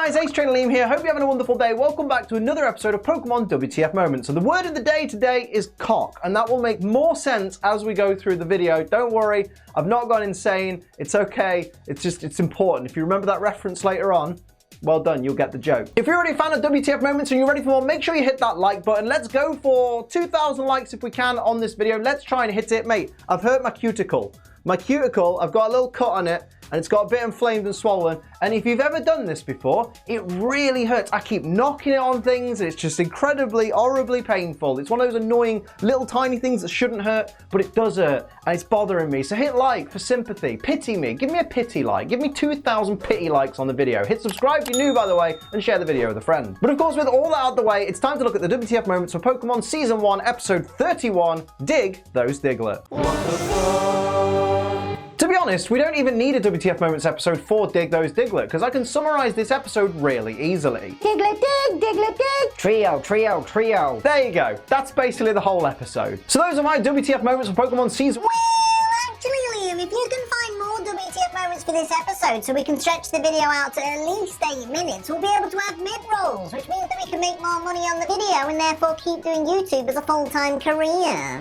guys, Ace Trainer Liam here. Hope you're having a wonderful day. Welcome back to another episode of Pokemon WTF Moments. So the word of the day today is cock, and that will make more sense as we go through the video. Don't worry, I've not gone insane. It's okay. It's important. If you remember that reference later on, well done, you'll get the joke. If you're already a fan of WTF Moments and you're ready for more, make sure you hit that like button. Let's go for 2,000 likes if we can on this video. Let's try and hit it. Mate, I've hurt my cuticle. My cuticle, I've got a little cut on it, and it's got a bit inflamed and swollen. And if you've ever done this before, it really hurts. I keep knocking it on things, and it's just incredibly, horribly painful. It's one of those annoying little tiny things that shouldn't hurt, but it does hurt, and it's bothering me. So hit like for sympathy. Pity me. Give me a pity like. Give me 2,000 pity likes on the video. Hit subscribe if you're new, by the way, and share the video with a friend. But of course, with all that out of the way, it's time to look at the WTF Moments for Pokemon Season 1, Episode 31, Dig Those Diglett. To be honest, we don't even need a WTF Moments episode for Dig Those Diglett, because I can summarize this episode really easily. Diglett dig, Diglett dig. Trio, trio, trio. There you go. That's basically the whole episode. So those are my WTF Moments for Pokemon Season... Well, actually, Liam, if you can find more WTF Moments for this episode so we can stretch the video out to at least 8 minutes, we'll be able to have mid-rolls, which means that we can make more money on the video and therefore keep doing YouTube as a full-time career.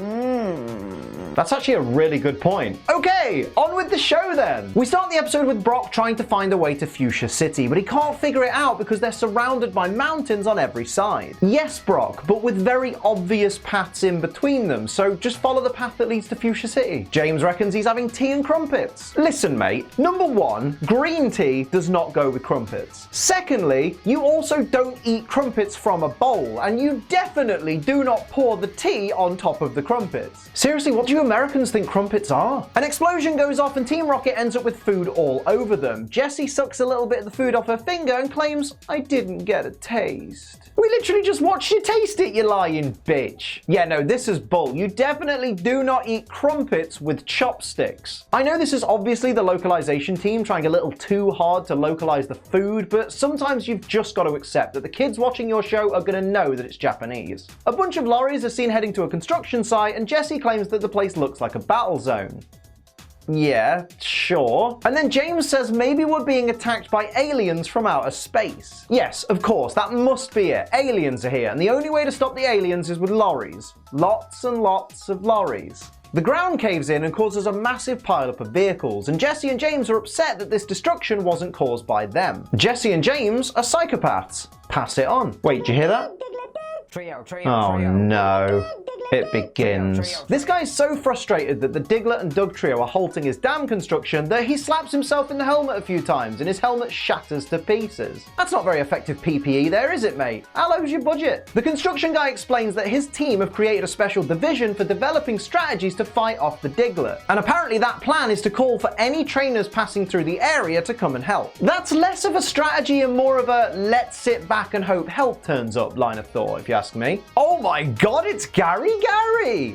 That's actually a really good point. Okay, on with the show then. We start the episode with Brock trying to find a way to Fuchsia City, but he can't figure it out because they're surrounded by mountains on every side. Yes, Brock, but with very obvious paths in between them, so just follow the path that leads to Fuchsia City. James reckons he's having tea and crumpets. Listen, mate, number one, green tea does not go with crumpets. Secondly, you also don't eat crumpets from a bowl, and you definitely do not pour the tea on top of the crumpets. Seriously, what do you Americans think crumpets are? An explosion goes off and Team Rocket ends up with food all over them. Jessie sucks a little bit of the food off her finger and claims, "I didn't get a taste." We literally just watched you taste it, you lying bitch. Yeah, no, this is bull. You definitely do not eat crumpets with chopsticks. I know this is obviously the localization team trying a little too hard to localize the food, but sometimes you've just got to accept that the kids watching your show are going to know that it's Japanese. A bunch of lorries are seen heading to a construction site, and Jessie claims that the place looks like a battle zone. Yeah, sure. And then James says maybe we're being attacked by aliens from outer space. Yes, of course, that must be it. Aliens are here, and the only way to stop the aliens is with lorries. Lots and lots of lorries. The ground caves in and causes a massive pileup of vehicles, and Jessie and James are upset that this destruction wasn't caused by them. Jessie and James are psychopaths. Pass it on. Wait, did you hear that? Trio, trio, Oh trio. no. It begins. This guy is so frustrated that the Diglett and Dugtrio are halting his dam construction that he slaps himself in the helmet a few times and his helmet shatters to pieces. That's not very effective PPE there, is it, mate? How low's your budget? The construction guy explains that his team have created a special division for developing strategies to fight off the Diglett. And apparently that plan is to call for any trainers passing through the area to come and help. That's less of a strategy and more of a let's sit back and hope help turns up line of thought, if you ask me. Oh my god, it's Gary!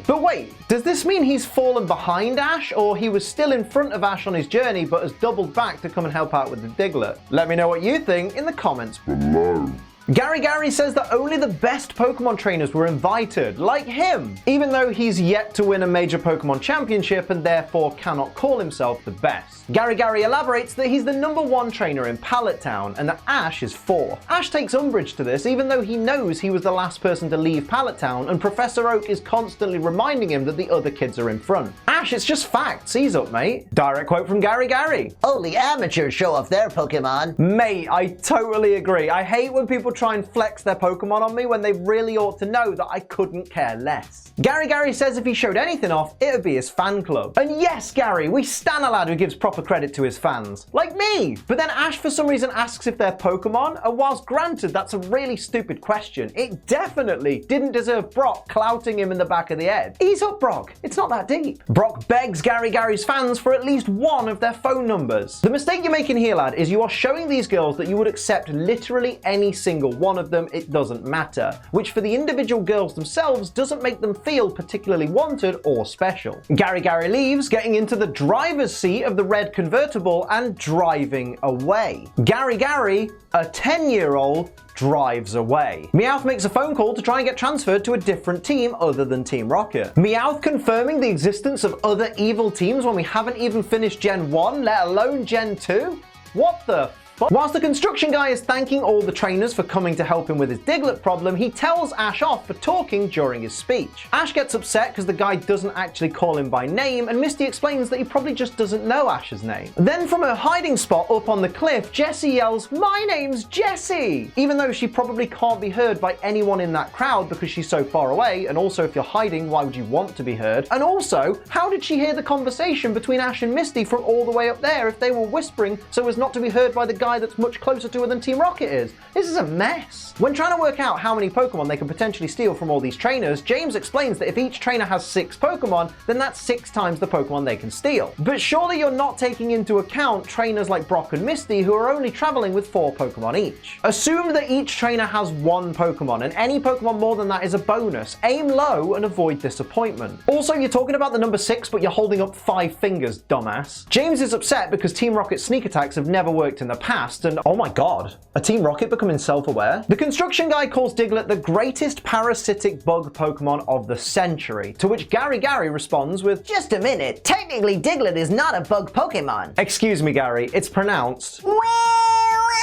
But wait, does this mean he's fallen behind Ash, or he was still in front of Ash on his journey but has doubled back to come and help out with the Diglett? Let me know what you think in the comments below. Gary says that only the best Pokemon trainers were invited, like him, even though he's yet to win a major Pokemon championship and therefore cannot call himself the best. Gary elaborates that he's the #1 trainer in Pallet Town and that Ash is 4th. Ash takes umbrage to this even though he knows he was the last person to leave Pallet Town and Professor Oak is constantly reminding him that the other kids are in front. Ash, it's just facts. Ease up, mate. Direct quote from Gary. Only amateurs show off their Pokemon. Mate, I totally agree. I hate when people try and flex their Pokemon on me when they really ought to know that I couldn't care less. Gary says if he showed anything off, it would be his fan club. And yes, Gary, we stan a lad who gives proper credit to his fans. Like me! But then Ash for some reason asks if they're Pokemon, and whilst granted that's a really stupid question, it definitely didn't deserve Brock clouting him in the back of the head. Ease up, Brock. It's not that deep. Brock begs Gary's fans for at least one of their phone numbers. The mistake you're making here, lad, is you are showing these girls that you would accept literally any single one of them, it doesn't matter, which for the individual girls themselves doesn't make them feel particularly wanted or special. Gary leaves, getting into the driver's seat of the red convertible and driving away. Gary, a 10-year-old, drives away. Meowth makes a phone call to try and get transferred to a different team other than Team Rocket. Meowth confirming the existence of other evil teams when we haven't even finished Gen 1, let alone Gen 2? What the But whilst the construction guy is thanking all the trainers for coming to help him with his Diglett problem, he tells Ash off for talking during his speech. Ash gets upset because the guy doesn't actually call him by name, and Misty explains that he probably just doesn't know Ash's name. Then from her hiding spot up on the cliff, Jessie yells, "My name's Jessie!" Even though she probably can't be heard by anyone in that crowd because she's so far away, and also if you're hiding, why would you want to be heard? And also, how did she hear the conversation between Ash and Misty from all the way up there if they were whispering so as not to be heard by the guy that's much closer to her than Team Rocket is? This is a mess. When trying to work out how many Pokemon they can potentially steal from all these trainers, James explains that if each trainer has 6 Pokemon, then that's 6 times the Pokemon they can steal. But surely you're not taking into account trainers like Brock and Misty who are only traveling with 4 Pokemon each. Assume that each trainer has 1 Pokemon, and any Pokemon more than that is a bonus. Aim low and avoid disappointment. Also, you're talking about the number 6, but you're holding up 5 fingers, dumbass. James is upset because Team Rocket's sneak attacks have never worked in the past, and oh my god, are Team Rocket becoming self-aware? The construction guy calls Diglett the greatest parasitic bug Pokemon of the century, to which Gary responds with, Just a minute, technically Diglett is not a bug Pokemon. "Excuse me, Gary, it's pronounced." Well,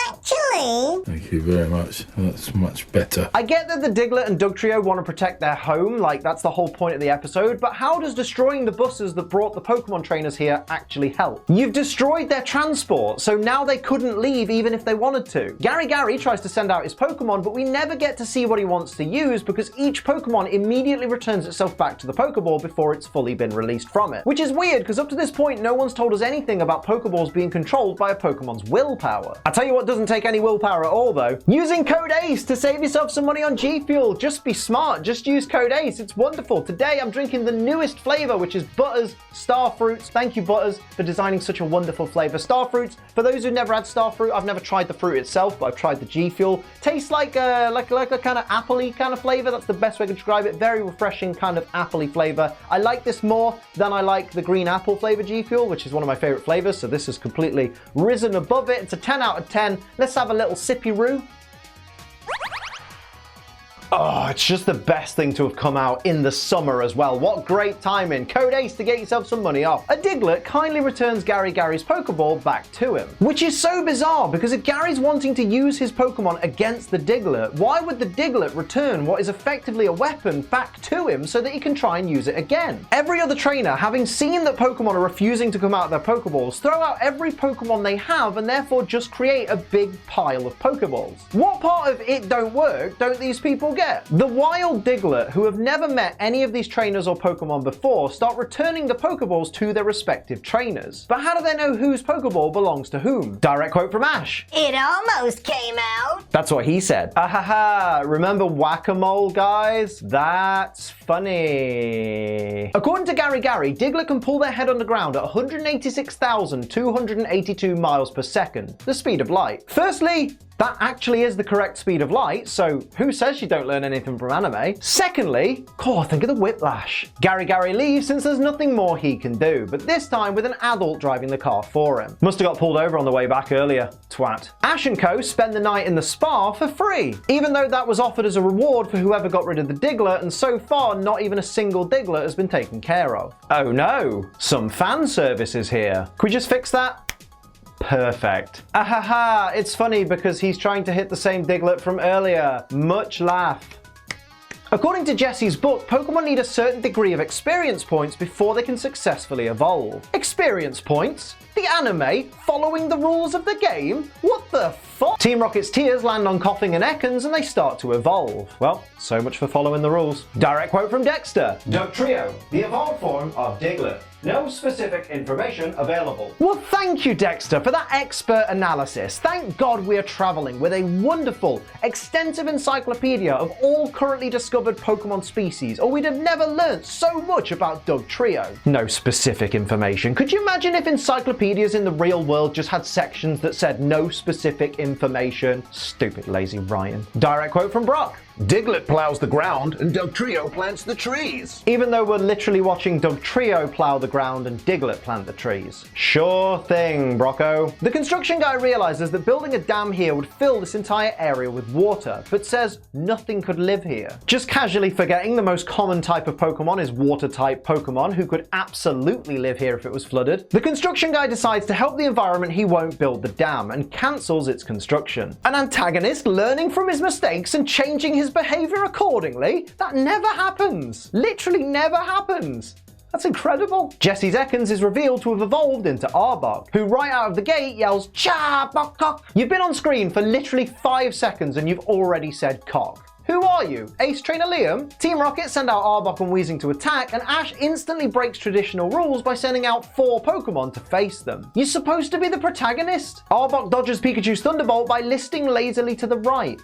actually... Thank you very much. That's much better. I get that the Diglett and Dugtrio want to protect their home, like that's the whole point of the episode, but how does destroying the buses that brought the Pokemon trainers here actually help? You've destroyed their transport, so now they couldn't leave even if they wanted to. Gary tries to send out his Pokemon, but we never get to see what he wants to use because each Pokemon immediately returns itself back to the Pokeball before it's fully been released from it. Which is weird because up to this point, no one's told us anything about Pokeballs being controlled by a Pokemon's willpower. I tell you what doesn't take any willpower at all though. Using code ACE to save yourself some money on G Fuel. Just be smart, just use code ACE, it's wonderful. Today I'm drinking the newest flavor, which is Butters Starfruits. Thank you Butters for designing such a wonderful flavor. Starfruits, for those who've never had Starfruit, I've never tried the fruit itself, but I've tried the G Fuel. Tastes like a kind of apple-y kind of flavor. That's the best way to describe it. Very refreshing kind of apple-y flavor. I like this more than I like the green apple flavor G Fuel, which is one of my favorite flavors, so this has completely risen above it. It's a 10 out of 10. Let's have a little sippy-roo. Oh, it's just the best thing to have come out in the summer as well. What great timing. Code ACE to get yourself some money off. A Diglett kindly returns Gary's Pokeball back to him. Which is so bizarre because if Gary's wanting to use his Pokemon against the Diglett, why would the Diglett return what is effectively a weapon back to him so that he can try and use it again? Every other trainer, having seen that Pokemon are refusing to come out of their Pokeballs, throw out every Pokemon they have and therefore just create a big pile of Pokeballs. What part of it don't work don't these people get? The wild Diglett, who have never met any of these trainers or Pokemon before, start returning the Pokeballs to their respective trainers. But how do they know whose Pokeball belongs to whom? Direct quote from Ash. It almost came out. That's what he said. Ahaha, remember Whack-A-Mole, guys? That's funny. According to Gary, Diglett can pull their head underground at 186,282 miles per second, the speed of light. Firstly, that actually is the correct speed of light, so who says you don't learn anything from anime? Secondly, think of the whiplash. Gary leaves since there's nothing more he can do, but this time with an adult driving the car for him. Must have got pulled over on the way back earlier, twat. Ash and co spend the night in the spa for free, even though that was offered as a reward for whoever got rid of the Diglett, and so far not even a single Diglett has been taken care of. Oh no, some fan service is here. Can we just fix that? Perfect. Ahaha, it's funny because he's trying to hit the same Diglett from earlier. Much laugh. According to Jessie's book, Pokemon need a certain degree of experience points before they can successfully evolve. Experience points? The anime following the rules of the game? What the fuck? Team Rocket's tears land on Koffing and Ekans and they start to evolve. Well, so much for following the rules. Direct quote from Dexter. Dugtrio, the evolved form of Diglett. No specific information available. Well, thank you, Dexter, for that expert analysis. Thank God we're traveling with a wonderful, extensive encyclopedia of all currently discovered Pokemon species, or we'd have never learned so much about Dugtrio. No specific information. Could you imagine if encyclopedias in the real world just had sections that said no specific information? Stupid lazy Ryan. Direct quote from Brock. Diglett plows the ground and Dugtrio plants the trees. Even though we're literally watching Dugtrio plow the ground and Diglett plant the trees. Sure thing, Brocco. The construction guy realizes that building a dam here would fill this entire area with water, but says nothing could live here. Just casually forgetting the most common type of Pokemon is water-type Pokemon who could absolutely live here if it was flooded. The construction guy decides to help the environment he won't build the dam and cancels its construction. An antagonist learning from his mistakes and changing his behavior accordingly? That never happens. Literally never happens. That's incredible. Jesse's Ekans is revealed to have evolved into Arbok, who right out of the gate yells, "Cha, bok, cock." You've been on screen for literally 5 seconds and you've already said cock. Who are you? Ace Trainer Liam? Team Rocket send out Arbok and Weezing to attack, and Ash instantly breaks traditional rules by sending out 4 Pokemon to face them. You're supposed to be the protagonist. Arbok dodges Pikachu's Thunderbolt by listing lazily to the right.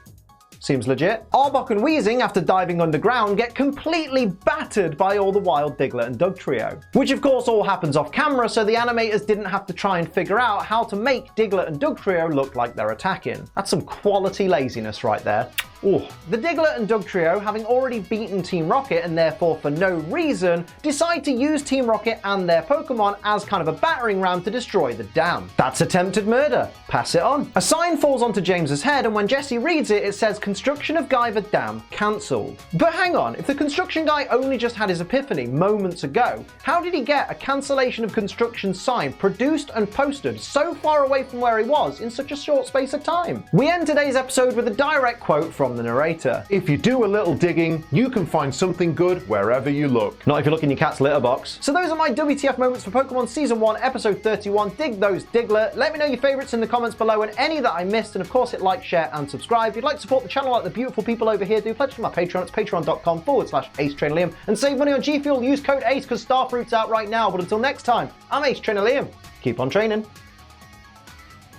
Seems legit. Arbok and Weezing, after diving underground, get completely battered by all the wild Diglett and Dugtrio. Which of course all happens off camera, so the animators didn't have to try and figure out how to make Diglett and Dugtrio look like they're attacking. That's some quality laziness right there. Ooh. The Diglett and Dugtrio, having already beaten Team Rocket and therefore for no reason, decide to use Team Rocket and their Pokemon as kind of a battering ram to destroy the dam. That's attempted murder. Pass it on. A sign falls onto James's head, and when Jesse reads it, it says construction of Guyver Dam cancelled. But hang on, if the construction guy only just had his epiphany moments ago, how did he get a cancellation of construction sign produced and posted so far away from where he was in such a short space of time? We end today's episode with a direct quote from the narrator. If you do a little digging, you can find something good wherever you look. Not if you look in your cat's litter box. So those are my WTF moments for Pokemon Season 1, Episode 31, Dig Those Diglett. Let me know your favourites in the comments below and any that I missed, and of course hit like, share and subscribe. If you'd like to support the channel like the beautiful people over here, do pledge to my Patreon. It's patreon.com/AceTrainerLiam. And save money on G Fuel, use code ACE because Starfruit's out right now. But until next time, I'm Ace Trainer Liam. Keep on training.